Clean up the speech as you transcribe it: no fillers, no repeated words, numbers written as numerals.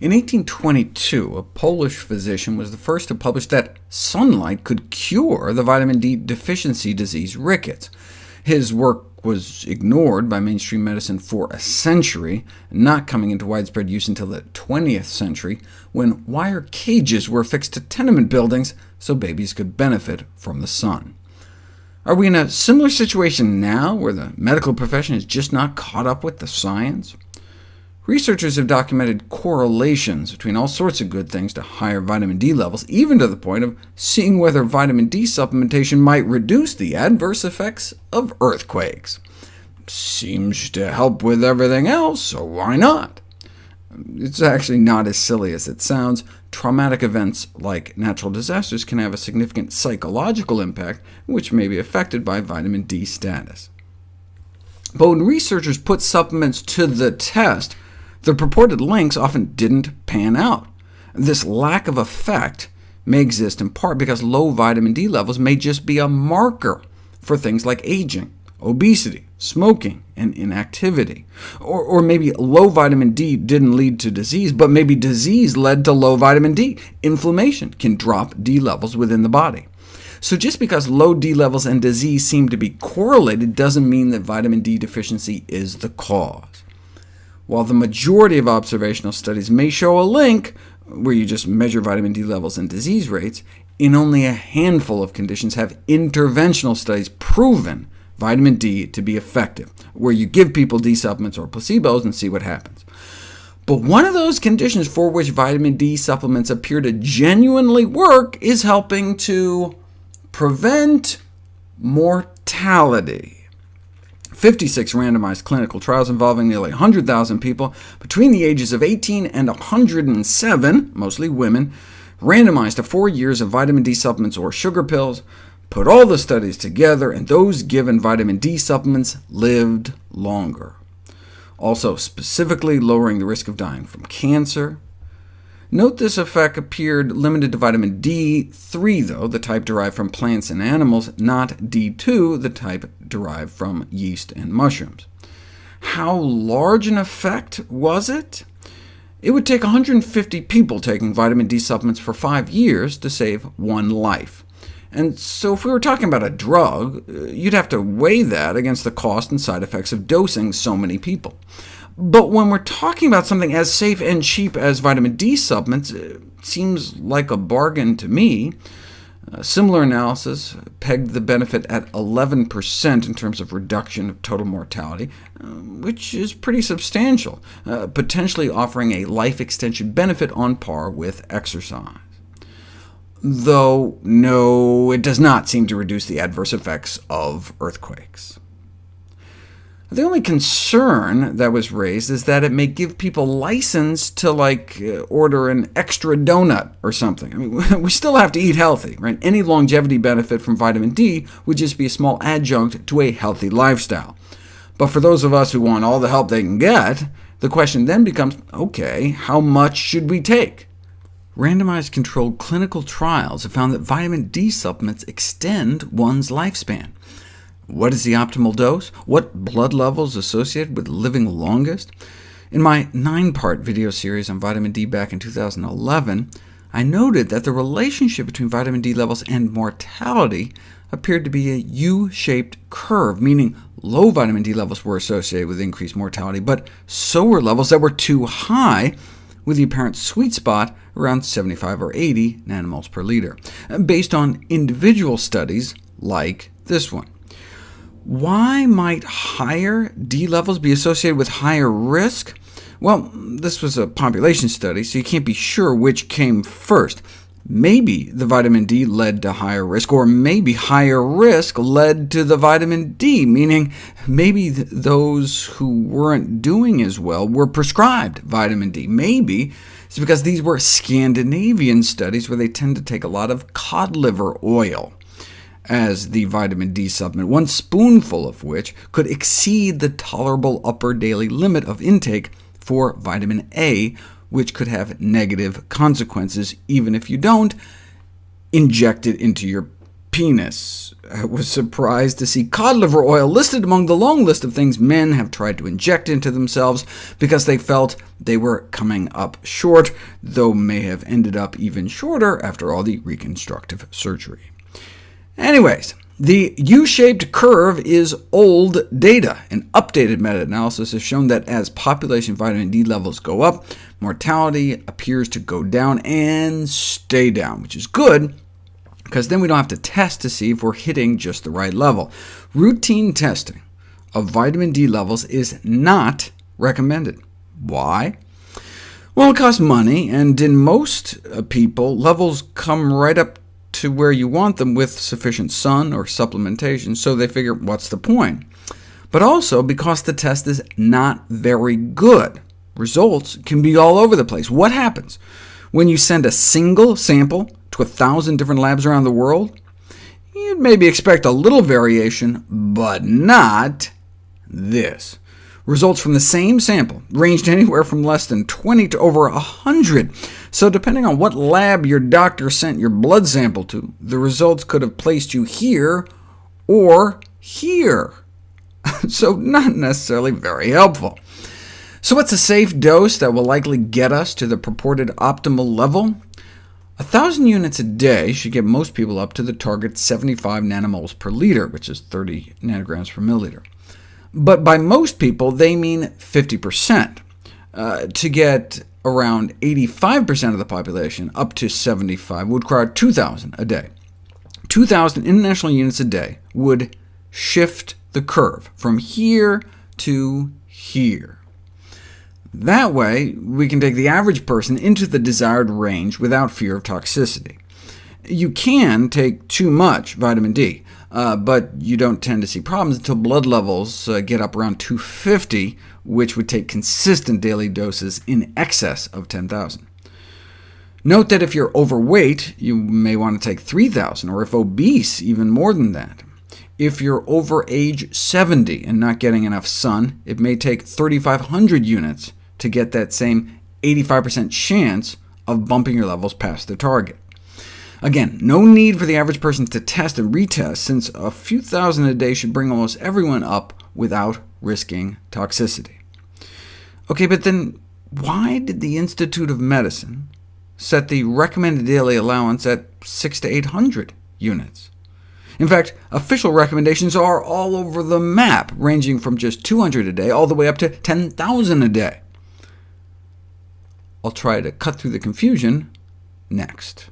In 1822, a Polish physician was the first to publish that sunlight could cure the vitamin D deficiency disease rickets. His work was ignored by mainstream medicine for a century, not coming into widespread use until the 20th century, when wire cages were affixed to tenement buildings so babies could benefit from the sun. Are we in a similar situation now, where the medical profession is just not caught up with the science? Researchers have documented correlations between all sorts of good things to higher vitamin D levels, even to the point of seeing whether vitamin D supplementation might reduce the adverse effects of earthquakes. Seems to help with everything else, so why not? It's actually not as silly as it sounds. Traumatic events like natural disasters can have a significant psychological impact, which may be affected by vitamin D status. But when researchers put supplements to the test, the purported links often didn't pan out. This lack of effect may exist in part because low vitamin D levels may just be a marker for things like aging, obesity, smoking, and inactivity. Or maybe low vitamin D didn't lead to disease, but maybe disease led to low vitamin D. Inflammation can drop D levels within the body. So just because low D levels and disease seem to be correlated doesn't mean that vitamin D deficiency is the cause. While the majority of observational studies may show a link, where you just measure vitamin D levels and disease rates, in only a handful of conditions have interventional studies proven vitamin D to be effective, where you give people D supplements or placebos and see what happens. But one of those conditions for which vitamin D supplements appear to genuinely work is helping to prevent mortality. 56 randomized clinical trials involving nearly 100,000 people between the ages of 18 and 107, mostly women, randomized to 4 years of vitamin D supplements or sugar pills, put all the studies together, and those given vitamin D supplements lived longer, also specifically lowering the risk of dying from cancer. Note this effect appeared limited to vitamin D3, though, the type derived from plants and animals, not D2, the type derived from yeast and mushrooms. How large an effect was it? It would take 150 people taking vitamin D supplements for 5 years to save one life. And so if we were talking about a drug, you'd have to weigh that against the cost and side effects of dosing so many people. But when we're talking about something as safe and cheap as vitamin D supplements, it seems like a bargain to me. Similar analysis pegged the benefit at 11% in terms of reduction of total mortality, which is pretty substantial, potentially offering a life extension benefit on par with exercise. Though, no, it does not seem to reduce the adverse effects of earthquakes. The only concern that was raised is that it may give people license to order an extra donut or something. I mean, we still have to eat healthy, right? Any longevity benefit from vitamin D would just be a small adjunct to a healthy lifestyle. But for those of us who want all the help they can get, the question then becomes, OK, how much should we take? Randomized controlled clinical trials have found that vitamin D supplements extend one's lifespan. What is the optimal dose? What blood levels associated with living longest? In my 9-part video series on vitamin D back in 2011, I noted that the relationship between vitamin D levels and mortality appeared to be a U-shaped curve, meaning low vitamin D levels were associated with increased mortality, but so were levels that were too high, with the apparent sweet spot around 75 or 80 nanomoles per liter, based on individual studies like this one. Why might higher D levels be associated with higher risk? Well, this was a population study, so you can't be sure which came first. Maybe the vitamin D led to higher risk, or maybe higher risk led to the vitamin D, meaning maybe those who weren't doing as well were prescribed vitamin D. Maybe it's because these were Scandinavian studies where they tend to take a lot of cod liver oil as the vitamin D supplement, one spoonful of which could exceed the tolerable upper daily limit of intake for vitamin A, which could have negative consequences even if you don't inject it into your penis. I was surprised to see cod liver oil listed among the long list of things men have tried to inject into themselves because they felt they were coming up short, though may have ended up even shorter after all the reconstructive surgery. Anyways, the U-shaped curve is old data. An updated meta-analysis has shown that as population vitamin D levels go up, mortality appears to go down and stay down, which is good, because then we don't have to test to see if we're hitting just the right level. Routine testing of vitamin D levels is not recommended. Why? Well, it costs money, and in most people, levels come right up to where you want them with sufficient sun or supplementation, so they figure, what's the point? But also because the test is not very good. Results can be all over the place. What happens when you send a single sample to 1,000 different labs around the world? You'd maybe expect a little variation, but not this. Results from the same sample ranged anywhere from less than 20 to over 100. So depending on what lab your doctor sent your blood sample to, the results could have placed you here or here. So not necessarily very helpful. So what's a safe dose that will likely get us to the purported optimal level? 1,000 units a day should get most people up to the target 75 nanomoles per liter, which is 30 nanograms per milliliter. But by most people, they mean 50%. To get around 85% of the population up to 75 would require 2,000 a day. 2,000 international units a day would shift the curve from here to here. That way, we can take the average person into the desired range without fear of toxicity. You can take too much vitamin D, but you don't tend to see problems until blood levels get up around 250, which would take consistent daily doses in excess of 10,000. Note that if you're overweight, you may want to take 3,000, or if obese, even more than that. If you're over age 70 and not getting enough sun, it may take 3,500 units to get that same 85% chance of bumping your levels past the target. Again, no need for the average person to test and retest, since a few thousand a day should bring almost everyone up without risking toxicity. OK, but then why did the Institute of Medicine set the recommended daily allowance at 600 to 800 units? In fact, official recommendations are all over the map, ranging from just 200 a day all the way up to 10,000 a day. I'll try to cut through the confusion next.